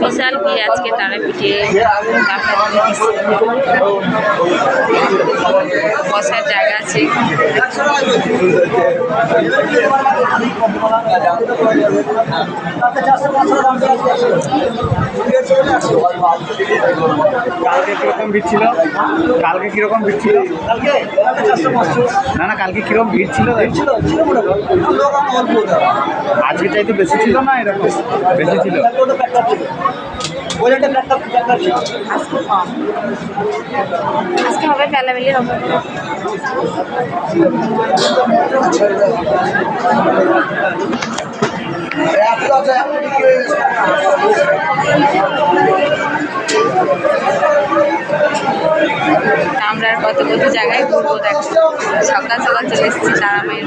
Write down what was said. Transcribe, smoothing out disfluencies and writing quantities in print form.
বিশাল ভিড় আজকে তারাপীঠে। বসার জায়গা আছে। কালকে কিরকম ভিড় ছিল? কালকে কিরকম ভিড় ছিল? না না, কালকে কিরকম ভিড় ছিল? আজকে চাইতে বেশি ছিল না এরকম? বেশি ছিল। আজকে হবে বেলাবেলি হবে। আমরা আর কত কত জায়গায় ঘুরবো দেখো। সকাল সকাল চলে এসেছি তারামায়ের।